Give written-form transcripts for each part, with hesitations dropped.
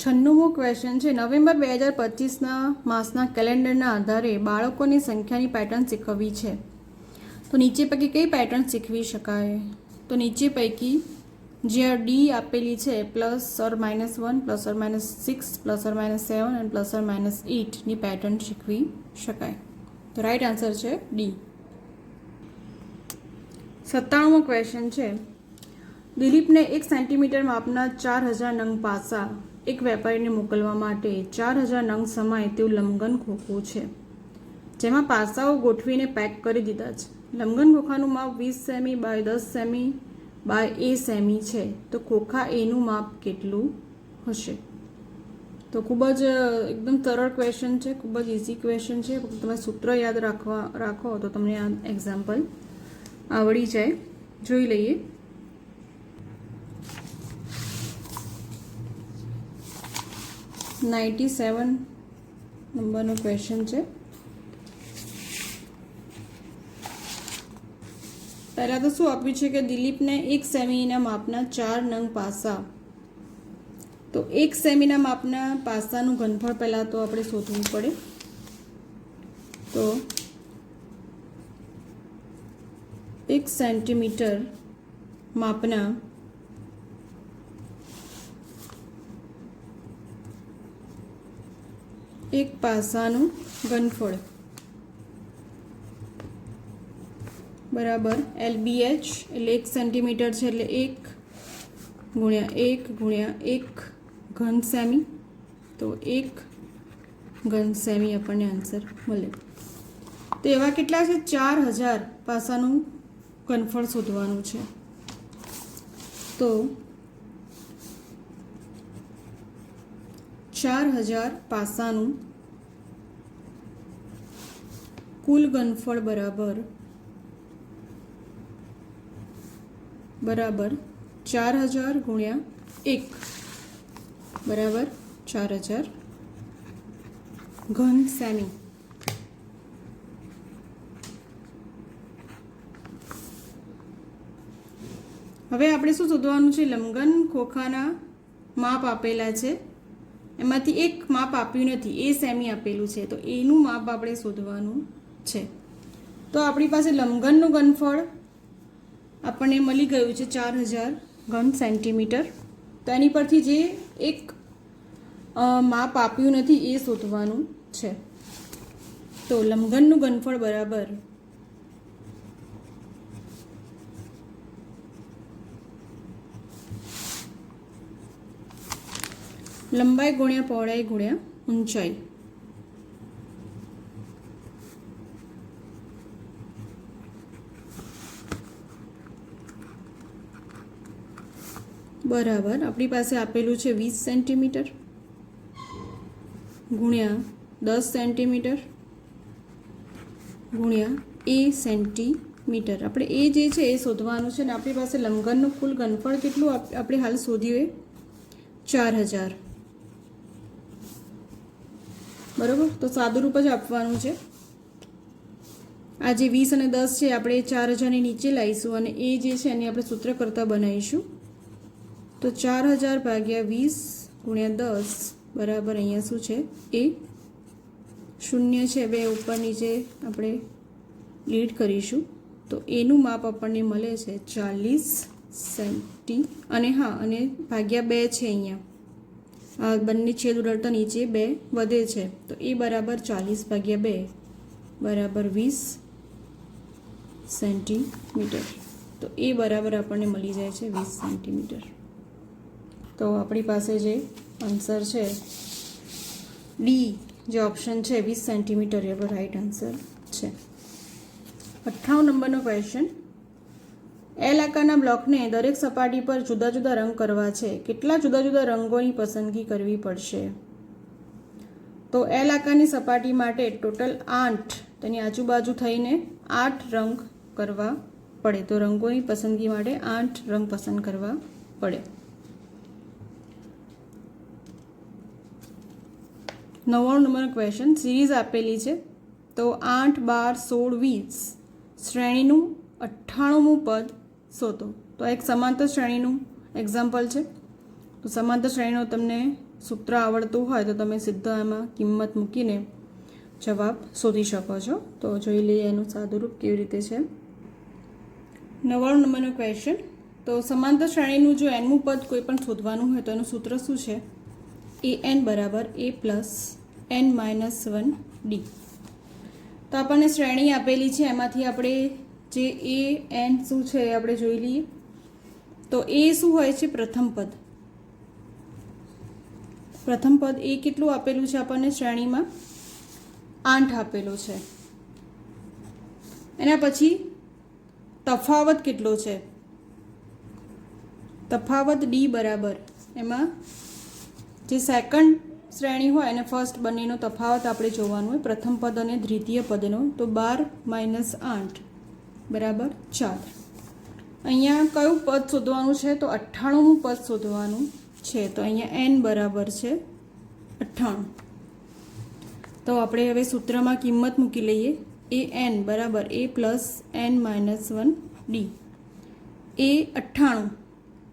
96મો question છે November 2025ના માસના કેલેન્ડરના આધારે બાળકોની સંખ્યાની પેટર્ન શીખવવી છે. તો નીચે પૈકી કઈ પેટર્ન શીખવી શકાય? તો નીચે પૈકી જે ડી આપેલી છે +or-1 +or-6 +or-7 અને +or-8ની પેટર્ન શીખવી શકાય. તો રાઈટ આન્સર છે ડી. 97મો ક્વેશ્ચન છે દિલીપને 1 સેન્ટીમીટર માપના 4000 નંગ પાસા એક વેપારીને મોકલવા માટે 4000 નંગ સમાય તેવું લંબઘન ખોખું છે, જેમાં પાસાઓ ગોઠવીને પેક કરી દીધા છે. લંબઘન ખોખાનું માપ 20 સેમી બાય 10 સેમી બાય A સેમી છે. તો ખોખા એનું માપ કેટલું હશે? તો ખૂબ જ એકદમ સરળ ક્વેશ્ચન છે, ખૂબ જ ઇઝી ક્વેશ્ચન છે. તમે સૂત્ર યાદ રાખો તો તમને આ એક્ઝામ્પલ આવડી જાય. જોઈ લઈએ. $97 નંબરનો ક્વેશ્ચન છે. પહેલાં તો શું આપ્યું છે કે દિલીપને 1 સેમીના માપના 4 નંગ પાસા. તો 1 સેમીના માપના પાસાનું ઘનફળ પહેલાં તો આપણે શોધવું પડે. તો 1 સેન્ટીમીટર માપના એક પાસાનું ઘનફળ બરાબર LBH એટલે 1 સેન્ટીમીટર છે એટલે 1 ગુણ્યા 1 ગુણ્યા 1 ઘન સેમી. તો 1 ઘન સેમી આપણને આન્સર મળે. તો એવા કેટલા છે? 4000 પાસાનું ઘનફળ શોધવાનું છે. તો 4000 પાસાનું કુલ ઘનફળ બરાબર 4000 ગુણ્યા 1 બરાબર 4000 ઘન સેમી. હવે આપણે શું શોધવાનું છે? લંબઘન ખોખાના માપ આપેલા છે, એમાંથી એક માપ આપ્યું નથી, A સેમી આપેલું છે. તો એનું માપ આપણે શોધવાનું છે. તો આપણી પાસે લંબઘનનું ઘનફળ આપણને મળી ગયું છે 4000 ઘન સેન્ટીમીટર. તો એની પરથી જે એક માપ આપ્યું નથી એ શોધવાનું છે. તો લંબઘનનું ઘનફળ બરાબર લંબાઈ ગુણ્યા પહોળાઈ ગુણ્યા ઊંચાઈ. બરાબર આપણી પાસે આપેલું છે 20 સેન્ટીમીટર ગુણ્યા 10 સેન્ટીમીટર ગુણ્યા A સેન્ટીમીટર. આપણે એ જે છે એ શોધવાનું છે ને આપણી પાસે લંબઘનનું કુલ ઘનફળ કેટલું આપણે હાલ શોધ્યું એ 4000. બરાબર. તો સાદુરૂપ જ આપવાનું છે. આ જે 20 અને 10 છે આપણે 4000ની નીચે લાવીશું અને એ જે છે એની આપણે સૂત્ર કરતાં બનાવીશું. તો 4000 ભાગ્યા 20 ગુણ્યા 10 બરાબર અહીંયા શું છે? એ 0 છે, 2 ઉપર નીચે આપણે ડિલીટ કરીશું. તો એનું માપ આપણને મળે છે 40 સેન્ટી. અને હા, અને ભાગ્યા 2 છે અહીંયા, આ બંને છેદ ઉડાડતા નીચે 2 વધે છે. તો એ બરાબર 40 ભાગ્યા 2 બરાબર 20 સેન્ટીમીટર. તો એ બરાબર આપણને મળી જાય છે 20 સેન્ટીમીટર. તો આપણી પાસે જે આન્સર છે ડી, જે ઓપ્શન છે 20 સેન્ટીમીટર એ રાઈટ આન્સર છે. 98 નંબરનો ક્વેશ્ચન એલ આકારના બ્લોકને દરેક સપાટી પર જુદા જુદા રંગ કરવા છે. કેટલા જુદા જુદા રંગોની પસંદગી કરવી પડશે? તો એલ આકારની સપાટી માટે ટોટલ 8, તેની આજુબાજુ થઈને 8 રંગ કરવા પડે. તો રંગોની પસંદગી માટે 8 રંગ પસંદ કરવા પડે. 99 નંબરનો ક્વેશ્ચન સિરીઝ આપેલી છે. તો 8, 12, 16, 20 શ્રેણીનું 98મું પદ શોધો. તો એક સમાંતર શ્રેણીનું એક્ઝામ્પલ છે. તો સમાંતર શ્રેણીનો તમને સૂત્ર આવડતું હોય તો તમે સીધા એમાં કિંમત મૂકીને જવાબ શોધી શકો છો. તો જોઈ લઈએ એનું સાદુરૂપ કેવી રીતે છે. 99 નંબરનો ક્વેશ્ચન. તો સમાંતર શ્રેણીનું જો એનમું પદ કોઈ પણ શોધવાનું હોય તો એનું સૂત્ર શું છે? an બરાબર a plus n minus 1 d. તો આપણને શ્રેણી આપેલી છે, એમાંથી આપણે જે a n શું છે એ આપણે જોઈ લઈએ. તો એ શું હોય છે? પ્રથમ પદ. પ્રથમ પદ એ કેટલું આપેલું છે આપણને શ્રેણીમાં? 8 આપેલો છે. એના પછી તફાવત કેટલો છે? તફાવત d બરાબર એમાં જે સેકન્ડ શ્રેણી હોય અને ફર્સ્ટ બંનેનો તફાવત આપણે જોવાનું હોય, પ્રથમ પદ અને દ્વિતીય પદનો. તો 12 માઇનસ 8 બરાબર 4. અહીંયા કયું પદ શોધવાનું છે? તો 98મું પદ શોધવાનું છે. તો અહીંયા n બરાબર છે 98. તો આપણે હવે સૂત્રમાં કિંમત મૂકી લઈએ. એ n બરાબર a plus n minus 1 d. એ 98,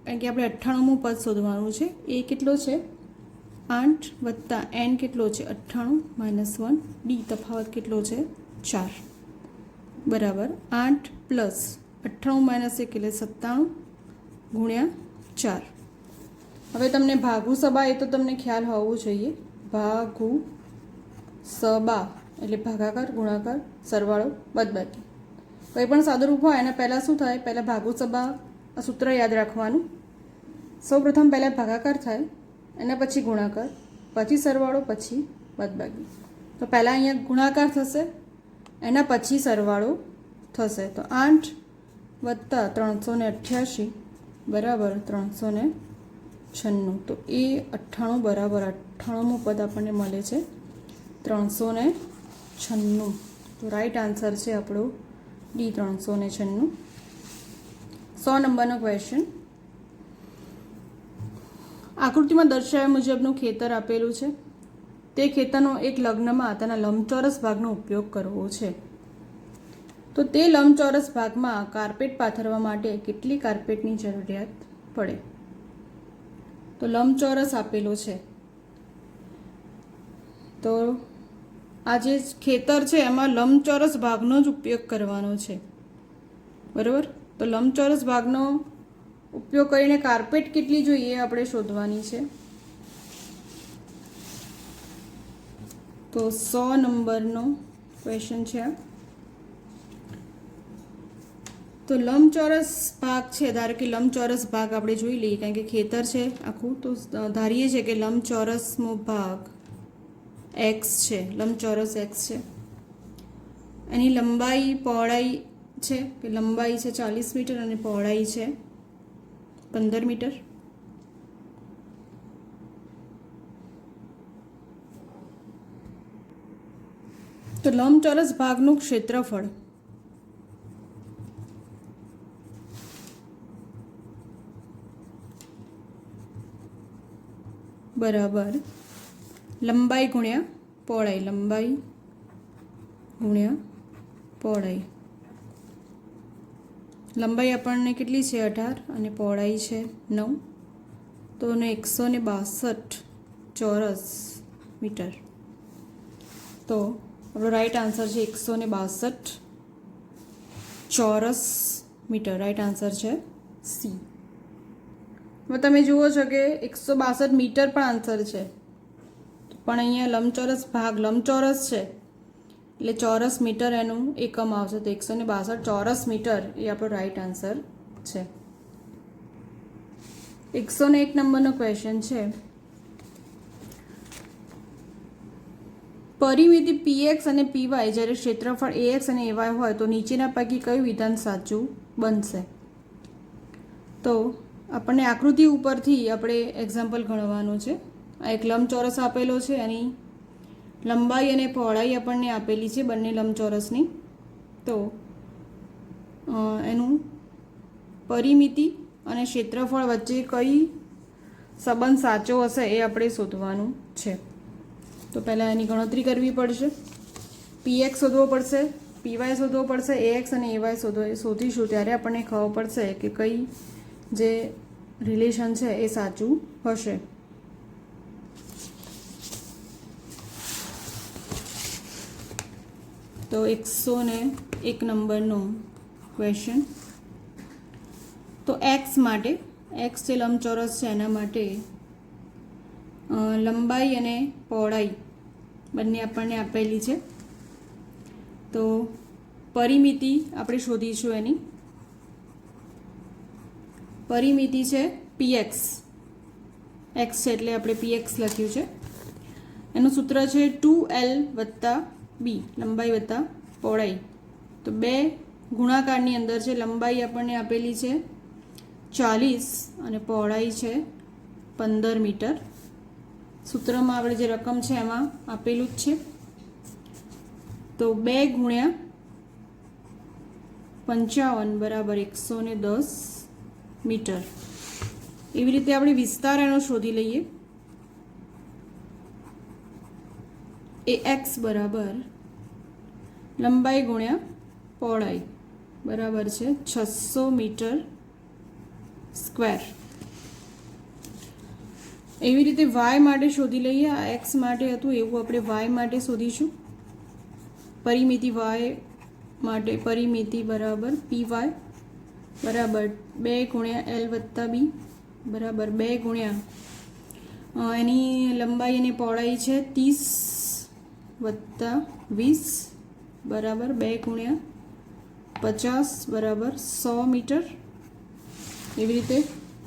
કારણ કે આપણે 98મું પદ શોધવાનું છે. એ કેટલો છે? 8 વત્તા n કેટલો છે? 98 માઇનસ 1 d. તફાવત કેટલો છે? 4 બરાબર 8 પ્લસ 98 માઇનસ 1 એટલે 97 ગુણ્યા 4. હવે તમને ભાગુ સબા એ તો તમને ખ્યાલ હોવું જોઈએ. ભાગુ સબા એટલે ભાગાકાર, ગુણાકાર, સરવાળો, બાદબાકી. કંઈ પણ સાદુરૂપ હોય એના પહેલાં શું થાય? પહેલાં ભાગુ સબા સૂત્ર યાદ રાખવાનું. સૌપ્રથમ પહેલાં ભાગાકાર થાય, એના પછી ગુણાકાર, પછી સરવાળો, પછી બાદબાકી. તો પહેલાં અહીંયા ગુણાકાર થશે, એના પછી સરવાળો થશે. તો 8 વત્તા 388 બરાબર 396. તો એ 98 બરાબર 98મું પદ આપણને મળે છે 396. તો રાઈટ આન્સર છે આપણો ડી 396. 100 નંબરનો ક્વેશ્ચન. આકૃતિમાં દર્શાવ્યા મુજબનું ખેતર આપેલું છે. તે ખેતરનો એક લગ્નમાં તેના લંબચોરસ ભાગનો ઉપયોગ કરવો છે. તો તે લંબચોરસ ભાગમાં કાર્પેટ પાથરવા માટે કેટલી કાર્પેટની જરૂરિયાત પડે? તો લંબચોરસ આપેલો છે. તો આ જે ખેતર છે એમાં લંબચોરસ ભાગનો જ ઉપયોગ કરવાનો છે, બરાબર. તો લંબચોરસ ભાગનો ઉપયોગ કરીને કાર્પેટ કેટલી જોઈએ એ આપણે શોધવાની છે. તો 100 નંબરનો ક્વેશ્ચન છે આ. તો લંબચોરસ ભાગ છે, ધારો કે લંબચોરસ ભાગ આપણે જોઈ લઈએ, કારણ કે ખેતર છે આખું. તો ધારીએ છીએ કે લંબચોરસનો ભાગ એક્સ છે, લંબચોરસ એક્સ છે. એની લંબાઈ પહોળાઈ છે, કે લંબાઈ છે 40 મીટર અને પહોળાઈ છે 15 મીટર. તો લંબચોરસ ભાગનું ક્ષેત્રફળ બરાબર લંબાઈ ગુણ્યા પહોળાઈ, લંબાઈ ગુણ્યા પહોળાઈ. લંબાઈ આપણને કેટલી છે? 18 અને પહોળાઈ છે 9. તો 162 ચોરસ મીટર. તો આપણો રાઈટ આન્સર છે 162 ચોરસ મીટર. રાઈટ આન્સર છે સી. હવે તમે જુઓ છો કે 162 મીટર પણ આન્સર છે, પણ અહીંયા લંબચોરસ ભાગ લંબચોરસ છે એટલે ચોરસ મીટર એનું એકમ આવશે. તો 162 ચોરસ મીટર એ આપણો રાઈટ આન્સર છે. 101 નંબરનો ક્વેશ્ચન છે. પરિમિતિ px અને py જ્યારે ક્ષેત્રફળ ax અને ay હોય તો નીચેના પૈકી કયું વિધાન સાચું બનશે? તો આપણને આકૃતિ ઉપરથી આપણે એક્ઝામ્પલ ગણવાનું છે. આ એક લંબચોરસ આપેલો છે, એની લંબાઈ અને પહોળાઈ આપણને આપેલી છે બંને લંબચોરસની. તો એનું પરિમિતિ અને ક્ષેત્રફળ વચ્ચે કઈ સંબંધ સાચો હશે એ આપણે શોધવાનું છે. તો પહેલાં એની ગણતરી કરવી પડશે. px શોધવો પડશે, py શોધવો પડશે, ax અને ay શોધીશું ત્યારે આપણને ખબર પડશે કે કઈ જે રિલેશન છે એ સાચું હશે. તો 101 નંબરનો ક્વેશ્ચન. તો એક્સ માટે, એક્સ જે લંબચોરસ છે એના માટે લંબાઈ અને પહોળાઈ બંને આપણને આપેલી છે. તો પરિમિતિ આપણે શોધીશું. એની પરિમિતિ છે px, એક્સ છે એટલે આપણે px લખ્યું છે. એનું સૂત્ર છે 2l વત્તા b, લંબાઈ વત્તા પહોળાઈ. તો બે ગુણાકારની અંદર છે. લંબાઈ આપણને આપેલી છે 40 અને પહોળાઈ છે 15 મીટર. સૂત્રમાં આપણે જે રકમ છે એમાં આપેલું જ છે. તો 2 ગુણ્યા 55 બરાબર 110 મીટર. એવી રીતે આપણે વિસ્તાર એનો શોધી લઈએ. એ એક્સ બરાબર લંબાઈ ગુણ્યા પહોળાઈ બરાબર છે 600 મીટર સ્ક્વેર. એવી રીતે વાય માટે શોધી લઈએ. આ એક્સ માટે હતું એવું આપણે વાય માટે શોધીશું. પરિમિતિ વાય માટે પરિમિતિ બરાબર પી વાય બરાબર 2 ગુણ્યા એલ વત્તા બી બરાબર 2 ગુણ્યા એની લંબાઈ અને પહોળાઈ છે 30 વત્તા 20 બરાબર 2 ગુણ્યા 50 બરાબર 100 મીટર. એવી રીતે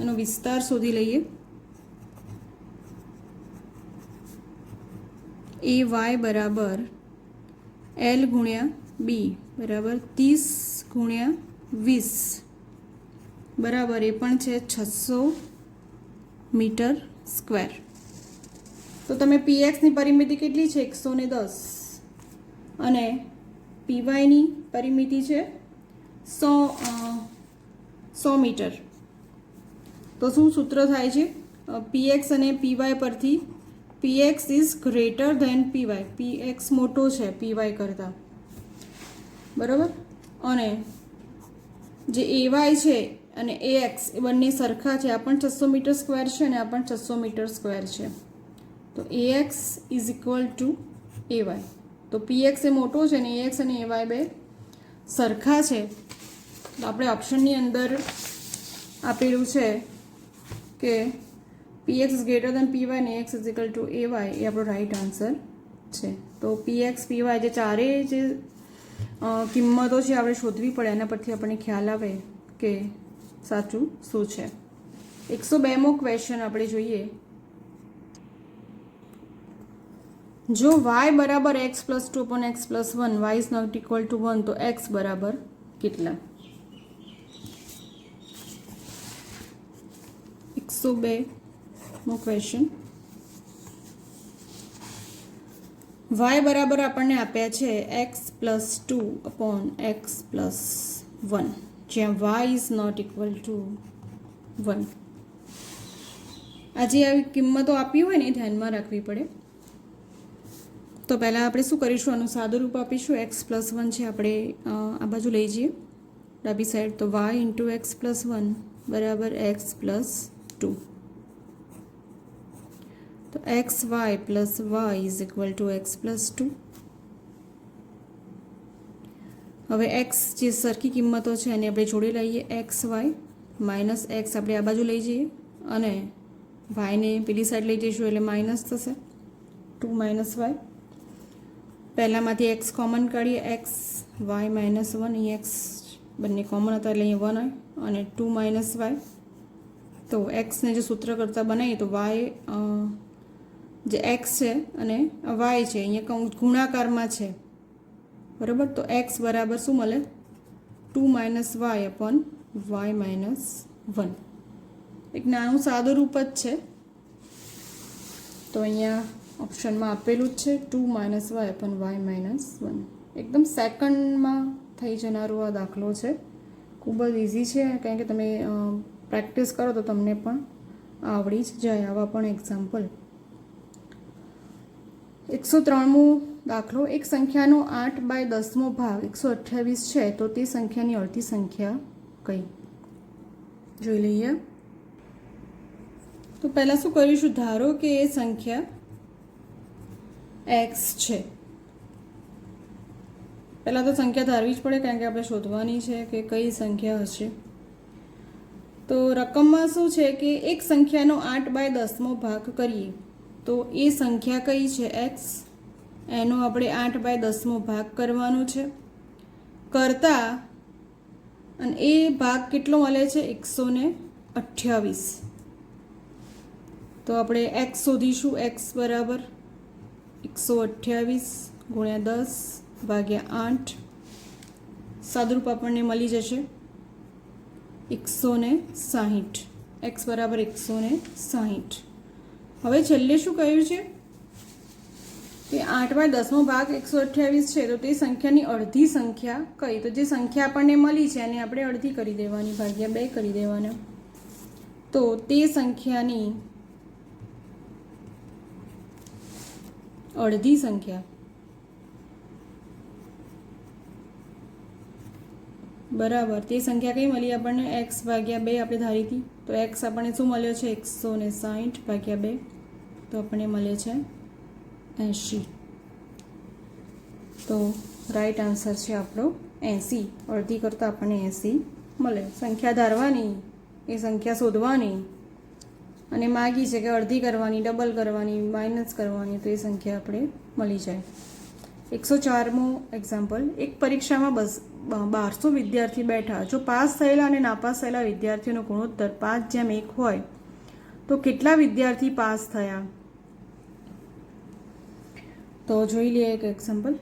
એનો વિસ્તાર શોધી લઈએ. એ વાય બરાબર એલ ગુણ્યા બી બરાબર 30 ગુણ્યા 20 બરાબર એ પણ છે 600 મીટર સ્ક્વેર. તો તમે પીએક્સની પરિમિતિ કેટલી છે 110 અને પીવાયની પરિમિતિ છે 100 મીટર. તો શું સૂત્ર થાય છે પીએક્સ અને પીવાય પરથી? PX is greater than PY. PX મોટો છે પીવાય કરતાં, બરાબર. અને જે એવાય છે અને એએક્સ એ બંને સરખા છે. આ પણ 600 મીટર સ્ક્વેર છે અને આ પણ 600 મીટર સ્ક્વેર છે. તો એએક્સ ઇઝ ઇક્વલ ટુ એવાય. તો પીએક્સ એ મોટો છે અને એએક્સ અને એવાય બે સરખા છે. તો આપણે ઓપ્શનની અંદર આપેલું છે કે પીએક્સ ઇઝ ગ્રેટર દેન પીવાય અને એક્સ ઇઝ ઇક્વલ ટુ એવાય એ આપણો રાઈટ આન્સર છે. તો પીએક્સ પીવાય જે ચારેય જે કિંમતો છે આપણે શોધવી પડે. એના પરથી આપણને ખ્યાલ આવે કે સાચું શું છે. 102મો ક્વેશ્ચન આપણે જોઈએ. જો વાય બરાબર x plus 2 upon x plus 1 y is not equal to 1 તો એક્સ બરાબર કેટલા? 102મો ક્વેશ્ચન. વાય બરાબર આપણને આપ્યા છે x plus 2 upon x plus 1 જ્યાં y is not equal to 1. આ જે આવી કિંમતો આપી હોય ને એ ધ્યાનમાં રાખવી પડે. તો પહેલાં આપણે શું કરીશું? આનું સાદું રૂપ આપીશું. એક્સ પ્લસ 1 છે આપણે આ બાજુ લઈ જઈએ ડાબી સાઈડ. તો વાય ઇન્ટુ એક્સ પ્લસ 1 બરાબર એક્સ પ્લસ 2. તો x y plus y is equal to x plus 2. હવે એક્સ જે સરખી કિંમતો છે એને આપણે જોડી લઈએ. એક્સ વાય માઇનસ એક્સ આપણે આ બાજુ લઈ જઈએ અને વાયને પેલી સાઈડ લઈ જઈશું એટલે માઇનસ થશે 2 માઇનસ વાય. પહેલાંમાંથી એક્સ કોમન કાઢીએ. એક્સ વાય માઇનસ 1 અહીં એક્સ બંને કોમન હતા એટલે અહીંયા 1 હોય અને 2 માઇનસ વાય. તો એક્સને જે સૂત્ર કરતાં બનાવીએ તો વાય જે એક્સ છે અને વાય છે અહીંયા ગુણાકારમાં છે, બરાબર. તો એક્સ બરાબર શું મળે? 2 minus y upon y minus 1. એક નાનું સાદું રૂપ જ છે. તો અહીંયા ઓપ્શનમાં આપેલું જ છે 2 minus y upon y minus 1. એકદમ સેકન્ડમાં થઈ જનારો આ દાખલો છે. ખૂબ જ ઇઝી છે કારણ કે તમે પ્રેક્ટિસ કરો તો તમને પણ આવડી જ જાય. આવા પણ એક્ઝામ્પલ. 103મો દાખલો. એક સંખ્યાનો 8/10મો ભાગ 128 છે તો તે સંખ્યાની અડધી સંખ્યા કઈ? જોઈ લઈએ. તો પહેલાં શું કરીશું? ધારો કે એ સંખ્યા એક્સ છે પહેલાં તો સંખ્યા ધારવી જ પડે, કારણ કે આપણે શોધવાની છે કે કઈ સંખ્યા હશે. તો રકમમાં શું છે કે એક સંખ્યાનો 8/10 ભાગ કરીએ તો એ સંખ્યા કઈ છે? એક્સ. એનો આપણે 8/10 ભાગ કરવાનો છે. કરતા અને એ ભાગ કેટલો મળે છે? 128. તો આપણે એક્સ શોધીશું. એક્સ બરાબર 128 ગુણ્યા 10 ભાગ્યા 8. સાદુરૂપ આપણને મળી જશે 160. એક્સ બરાબર 160. હવે છેલ્લે શું કહ્યું છે કે 8/10 ભાગ 128 છે, તો તે સંખ્યાની અડધી સંખ્યા કઈ? તો જે સંખ્યા આપણને મળી છે એને આપણે અડધી કરી દેવાની, ભાગ્યા 2 કરી દેવાના. તો તે સંખ્યાની અડધી સંખ્યા બરાબર તે સંખ્યા કઈ મળી આપણને? એક્સ ભાગ્યા 2 આપણે ધારી હતી. તો એક્સ આપણને શું મળ્યો છે? 160 ભાગ્યા 2, તો આપણને મળે છે 80. તો રાઈટ આન્સર છે આપણો 80. અડધી કરતાં આપણને 80 મળે. સંખ્યા ધારવાની, એ સંખ્યા શોધવાની અને માગી છે કે અડધી કરવાની, ડબલ કરવાની, માઇનસ કરવાની, તો એ સંખ્યા આપણે મળી જાય. 104મો એક્ઝામ્પલ. એક પરીક્ષામાં 1200 વિદ્યાર્થી બેઠા. જો પાસ થયેલા અને નાપાસ થયેલા વિદ્યાર્થીઓનો ગુણોત્તર 5:1 હોય તો કેટલા વિદ્યાર્થી પાસ થયા? તો જોઈ લઈએ એક એક્ઝામ્પલ.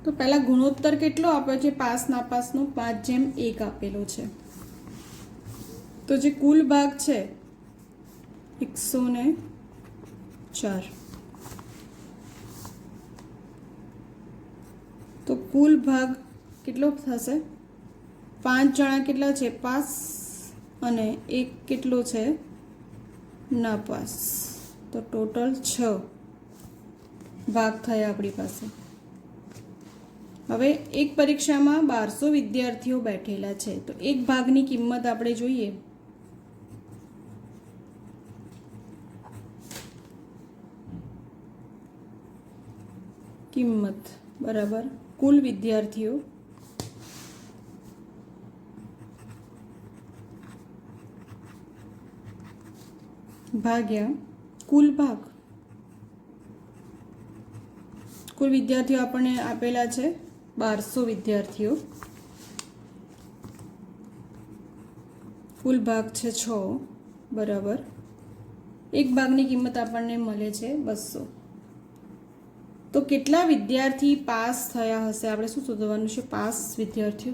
તો પહેલાં ગુણોત્તર કેટલો આપ્યો છે? પાસ નાપાસનો 5:1 આપેલો છે. તો જે કુલ ભાગ છે 104. તો કુલ ભાગ કેટલો થશે? 5 જણા કેટલા છે? પાસ, અને એક કેટલો છે? નાપાસ. તો ટોટલ 6 ભાગ થયા આપણી પાસે. હવે એક પરીક્ષામાં 1200 વિદ્યાર્થીઓ બેઠેલા છે, તો એક ભાગની કિંમત આપણે જોઈએ. કિંમત બરાબર કુલ વિદ્યાર્થીઓ ભાગ્યા કુલ ભાગ. કુલ વિદ્યાર્થીઓ આપણને આપેલા છે 1200 વિદ્યાર્થીઓ. કુલ ભાગ છે 6 બરાબર એક ભાગની કિંમત આપણને મળે છે 200. તો કેટલા વિદ્યાર્થી પાસ થયા હશે? આપણે શું શોધવાનું છે? પાસ વિદ્યાર્થીઓ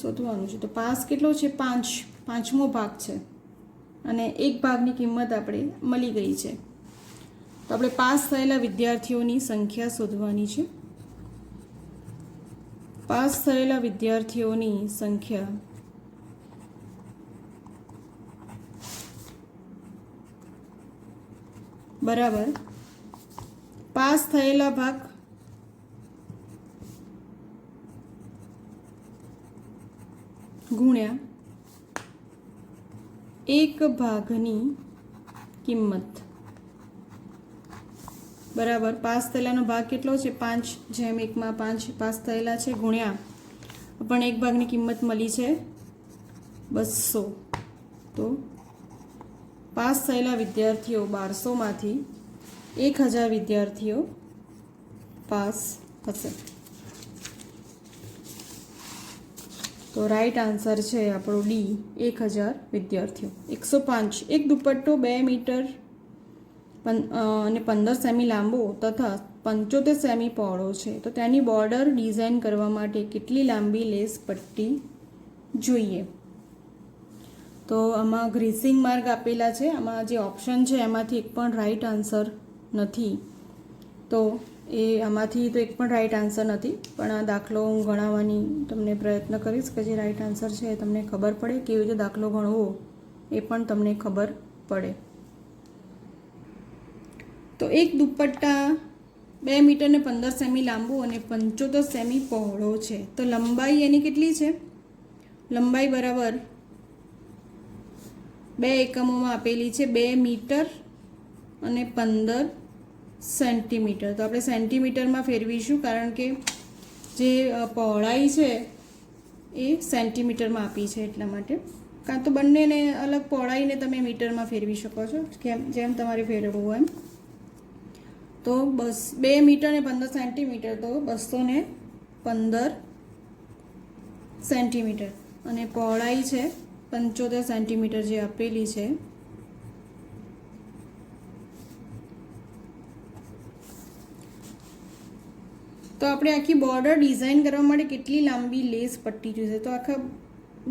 શોધવાનું છે. તો પાસ કેટલો છે? 5. 5મો ભાગ છે અને એક ભાગની કિંમત આપણે મળી ગઈ છે. તો આપણે પાસ થયેલા વિદ્યાર્થીઓની સંખ્યા શોધવાની છે. પાસ થયેલા વિદ્યાર્થીઓની સંખ્યા બરાબર પાસ થયેલા ભાગ ગુણ્યા એક ભાગની કિંમત બરાબર પાસ થયેલાનો ભાગ કેટલો છે? 5:1 5 પાસ થયેલા છે ગુણ્યા આપણને એક ભાગની કિંમત મળી છે 200. તો પાસ થયેલા વિદ્યાર્થીઓ 1200માંથી 1000 વિદ્યાર્થીઓ પાસ હશે. તો રાઈટ આન્સર છે આપણો ડી, 1000 વિદ્યાર્થીઓ. 105. એક દુપટ્ટો 2 મીટર અને 15 સેમી લાંબો તથા 75 સેમી પહોળો છે. તો તેની બોર્ડર ડિઝાઇન કરવા માટે કેટલી લાંબી લેસ પટ્ટી જોઈએ? તો આમાં ગ્રીસિંગ માર્ક આપેલા છે. આમાં જે ઓપ્શન છે એમાંથી એક પણ રાઈટ આન્સર નથી. તો એ આમાંથી તો એક પણ રાઈટ આન્સર નથી, પણ આ દાખલો હું ગણાવવાની તમને પ્રયત્ન કરીશ કે જે રાઈટ આન્સર છે એ તમને ખબર પડે, કેવી રીતે દાખલો ગણવો એ પણ તમને ખબર પડે. તો એક દુપટ્ટા 2 મીટર ને 15 સેમી લાંબો અને 75 સેમી પહોળો છે. તો લંબાઈ એની કેટલી છે? લંબાઈ બરાબર 2 એકમોમાં આપેલી છે, 2 મીટર અને 15 સેન્ટીમીટર. તો આપણે સેન્ટીમીટરમાં ફેરવીશું, કારણ કે જે પહોળાઈ છે એ સેન્ટીમીટરમાં આપી છે એટલા માટે. કાં તો બંનેને અલગ પહોળાઈને તમે મીટરમાં ફેરવી શકો છો, જેમ તમારે ફેરવવું હોય એમ. તો 2 મીટર ને 15 સેન્ટીમીટર, તો 215 સેન્ટીમીટર. અને પહોળાઈ છે 75 સેન્ટીમીટર જે આપેલી છે. તો આપણે આખી બોર્ડર ડિઝાઇન કરવા માટે કેટલી લાંબી લેસ પટ્ટી જોઈશે? તો આખા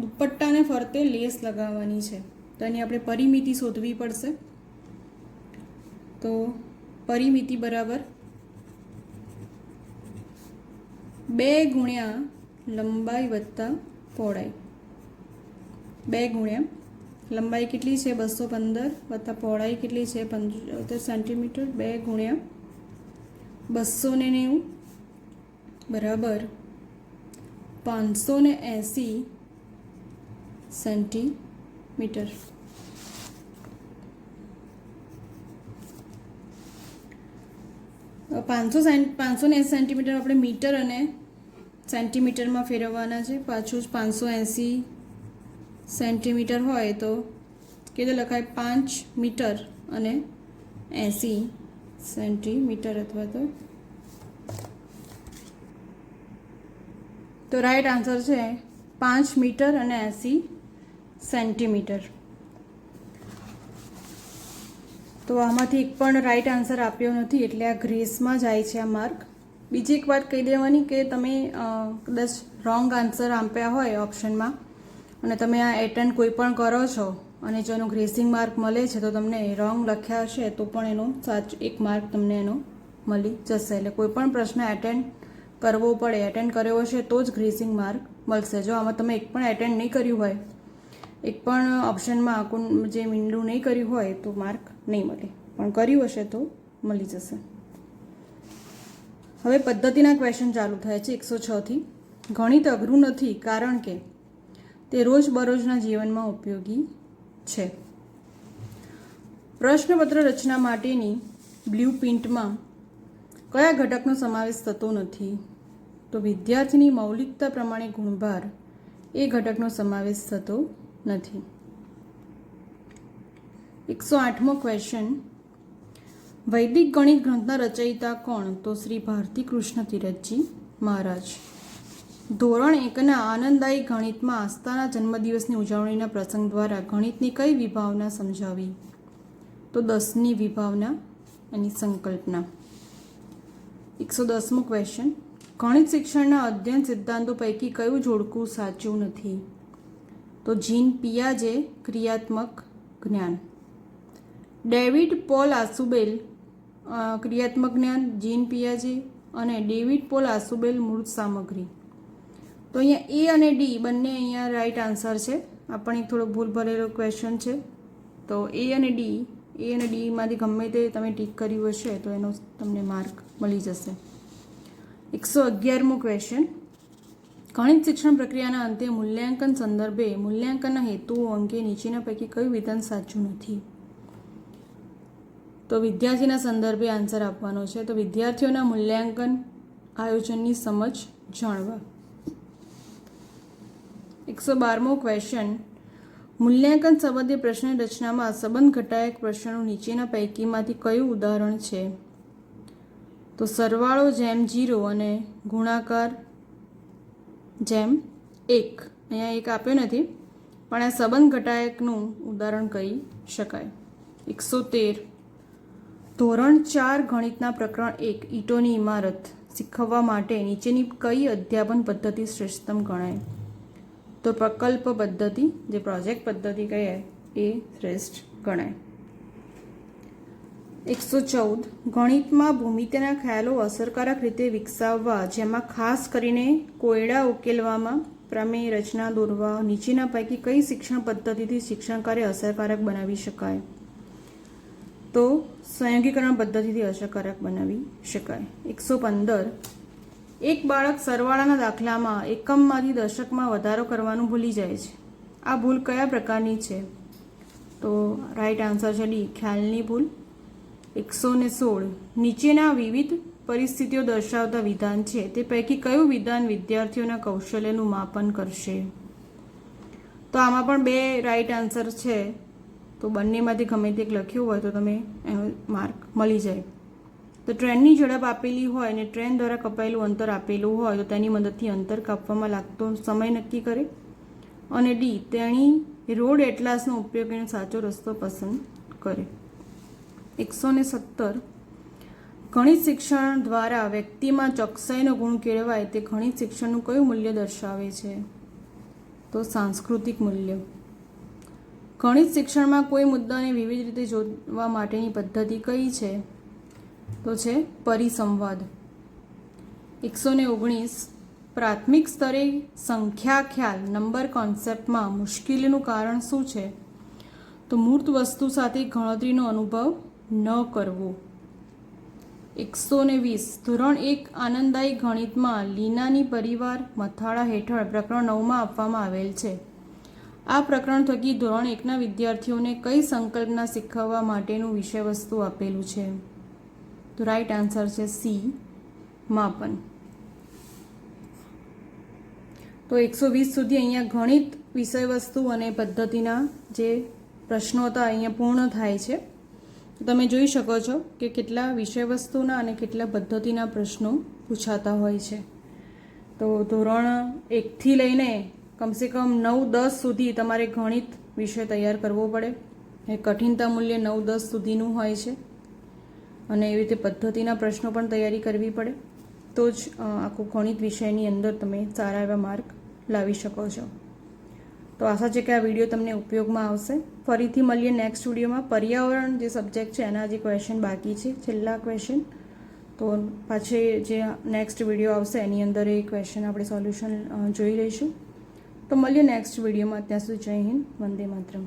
દુપટ્ટાને ફરતે લેસ લગાવવાની છે, તો એની આપણે પરિમિતિ શોધવી પડશે. તો પરિમિતિ બરાબર 2 ગુણ્યા લંબાઈ વત્તા પહોળાઈ. 2 ગુણ્યા લંબાઈ કેટલી છે 215 વત્તા પહોળાઈ કેટલી છે 75 સેન્ટીમીટર. 2 ગુણ્યા 290 બરાબર 580 સેન્ટીમીટર. પાંચસો ને 80 સેન્ટીમીટર આપણે મીટર અને સેન્ટીમીટરમાં ફેરવવાના છે. પાછું જ 580 સેન્ટીમીટર હોય તો કેટલું લખાય? 5 મીટર અને 80 સેન્ટીમીટર, અથવા તો રાઈટ આન્સર છે 5 મીટર અને 80 સેન્ટીમીટર. તો આમાંથી એક પણ રાઈટ આન્સર આપ્યો નથી, એટલે આ ગ્રેસમાં જાય છે આ માર્ક. બીજી એક વાત કહી દેવાની કે તમે કદાચ રોંગ આન્સર આપ્યા હોય ઓપ્શનમાં અને તમે આ એટેન્ડ કોઈ પણ કરો છો અને જો એનો ગ્રેસિંગ માર્ક મળે છે, તો તમને રોંગ લખ્યા હશે તો પણ એનો સાચો 1 માર્ક તમને એનો મળી જશે. એટલે કોઈ પણ પ્રશ્ન એટેન્ડ કરવો પડે, એટેન્ડ કર્યો હશે તો જ ગ્રેસિંગ માર્ક મળશે. જો આમાં તમે એક પણ એટેન્ડ નહીં કર્યું હોય, એક પણ ઓપ્શનમાં જે મીંડું નહીં કર્યું હોય તો માર્ક નહીં મળે, પણ કર્યું હશે તો મળી જશે. હવે પદ્ધતિના ક્વેશ્ચન ચાલુ થાય છે 106થી. ગણિત અઘરું નથી, કારણ કે તે રોજબરોજના જીવનમાં ઉપયોગી છે. પ્રશ્નપત્ર રચના માટેની બ્લુપ્રિન્ટમાં કયા ઘટકનો સમાવેશ થતો નથી? તો વિદ્યાર્થીની મૌલિકતા પ્રમાણે ગુણભાર એ ઘટકનો સમાવેશ થતો નથી. 108મો ક્વેશ્ચન. વૈદિક ગણિત ગ્રંથના રચયિતા કોણ? તો શ્રી ભારતી કૃષ્ણ તીરથજી મહારાજ. ધોરણ 1ના આનંદદાયી ગણિતમાં આસ્થાના જન્મદિવસની ઉજવણીના પ્રસંગ દ્વારા ગણિતની કઈ વિભાવના સમજાવી? તો 10ની વિભાવના, એની સંકલ્પના. 110મો ક્વેશ્ચન. ગણિત શિક્ષણના અધ્યયન સિદ્ધાંતો પૈકી કયું જોડકું સાચું નથી? તો જીન પિયાજે ક્રિયાત્મક જ્ઞાન. ડેવિડ પોલ આસુબેલ ક્રિયાત્મક જ્ઞાન, જીન પિયાજે, અને ડેવિડ પોલ આસુબેલ મૂળ સામગ્રી. તો અહીંયા એ અને ડી બંને અહીંયા રાઈટ આન્સર છે. આ પણ એક થોડો ભૂલ ભરેલો ક્વેશ્ચન છે. તો એ અને ડીમાંથી ગમે તે તમે ટીક કર્યું હશે તો એનો તમને માર્ક મળી જશે. 111મો ક્વેશ્ચન. ગણિત શિક્ષણ પ્રક્રિયાના અંતે મૂલ્યાંકન સંદર્ભે મૂલ્યાંકનના હેતુઓ અંગે નીચેના પૈકી કયું વિધાન સાચું નથી? તો વિદ્યાર્થીના સંદર્ભે આન્સર આપવાનો છે. તો વિદ્યાર્થીઓના મૂલ્યાંકન આયોજનની સમજ જાણવા. 112મો ક્વેશ્ચન. મૂલ્યાંકન સંબંધી પ્રશ્ન રચનામાં સંબંધ ઘટાયક પ્રશ્નો નીચેના પૈકીમાંથી કયું ઉદાહરણ છે? તો સરવાળો જેમ 0 અને ગુણાકાર જેમ 1. અહીંયા 1 આપ્યો નથી, પણ આ સંબંધ ઘટાયકનું ઉદાહરણ કહી શકાય. 113. ધોરણ 4 ગણિતના પ્રકરણ 1 ઈંટોની ઇમારત શીખવવા માટે નીચેની કઈ અધ્યાપન પદ્ધતિ શ્રેષ્ઠતમ ગણાય? તો પ્રકલ્પ પદ્ધતિ, જે પ્રોજેક્ટ પદ્ધતિ કહીએ એ શ્રેષ્ઠ ગણાય. 114. ગણિતમાં ભૂમિતિના ખ્યાલો અસરકારક રીતે વિકસાવવા, જેમાં ખાસ કરીને કોયડા ઉકેલવામાં, પ્રમેય રચના દોરવા, નીચેના પૈકી કઈ શિક્ષણ પદ્ધતિથી શિક્ષણ કાર્ય અસરકારક બનાવી શકાય? તો સંયોગીકરણ પદ્ધતિથી અસરકારક બનાવી શકાય. 115. એક બાળક સરવાળાના દાખલામાં એકમમાંથી દશકમાં વધારો કરવાનું ભૂલી જાય છે. આ ભૂલ કયા પ્રકારની છે? તો રાઈટ આન્સર છે ડી, ખ્યાલની ભૂલ. 116 નીચેના વિવિધ પરિસ્થિતિઓ દર્શાવતા વિધાન છે, તે પૈકી કયું વિધાન વિદ્યાર્થીઓના કૌશલ્યનું માપન કરશે? તો આમાં પણ બે રાઈટ આન્સર છે, તો બંનેમાંથી ગમે તે એક લખ્યું હોય તો તમે એનો માર્ક મળી જાય. તો ટ્રેનની ઝડપ આપેલી હોય અને ટ્રેન દ્વારા કપાયેલું અંતર આપેલું હોય તો તેની મદદથી અંતર કાપવામાં લાગતો સમય નક્કી કરે. અને ડી, તેણી રોડ એટલાસનો ઉપયોગ કરીને સાચો રસ્તો પસંદ કરે. 117 ગણિત શિક્ષણ દ્વારા વ્યક્તિમાં ચોકસાઈનો ગુણ કેળવાય તે ગણિત શિક્ષણનું કયું મૂલ્ય દર્શાવે છે? તો સાંસ્કૃતિક મૂલ્ય. ગણિત શિક્ષણમાં કોઈ મુદ્દાને વિવિધ રીતે જોડવા માટેની પદ્ધતિ કઈ છે? તો છે પરિસંવાદ. 119 પ્રાથમિક સ્તરે સંખ્યા ખ્યાલ નંબર કોન્સેપ્ટમાં મુશ્કેલીનું કારણ શું છે? તો મૂર્ત વસ્તુ સાથે ગણતરીનો અનુભવ ન કરવો. 120 ધોરણ 1 આનંદદાયી ગણિતમાં લીનાની પરિવાર મથાળા હેઠળ પ્રકરણ 9માં આપવામાં આવેલ છે. આ પ્રકરણ થકી ધોરણ 1ના વિદ્યાર્થીઓને કઈ સંકલ્પના શીખવવા માટેનું વિષયવસ્તુ આપેલું છે? તો રાઈટ આન્સર છે સી, માપન. તો 120 સુધી અહીંયા ગણિત વિષયવસ્તુ અને પદ્ધતિના જે પ્રશ્નો હતા અહીંયા પૂર્ણ થાય છે. તમે જોઈ શકો છો કે કેટલા વિષયવસ્તુના અને કેટલા પદ્ધતિના પ્રશ્નો પૂછાતા હોય છે. તો ધોરણ 1થી લઈને કમસે કમ 9-10 સુધી તમારે ગણિત વિષય તૈયાર કરવો પડે. એ કઠિનતા મૂલ્ય 9-10 સુધીનું હોય છે અને એવી રીતે પદ્ધતિના પ્રશ્નો પણ તૈયારી કરવી પડે, તો જ આખું ગણિત વિષયની અંદર તમે સારા એવા માર્ક લાવી શકો છો. તો આશા છે કે આ વિડીયો તમને ઉપયોગમાં આવશે. ફરીથી મળીએ નેક્સ્ટ વિડીયોમાં. પર્યાવરણ જે સબ્જેક્ટ છે એના જે ક્વેશ્ચન બાકી છે, છેલ્લા ક્વેશ્ચન, તો પાછી જે નેક્સ્ટ વિડીયો આવશે એની અંદર એ ક્વેશ્ચન આપણે સોલ્યુશન જોઈ લઈશું. તો મળીએ નેક્સ્ટ વિડીયોમાં. ત્યાં સુધી જય હિન્દ, વંદે માતરમ.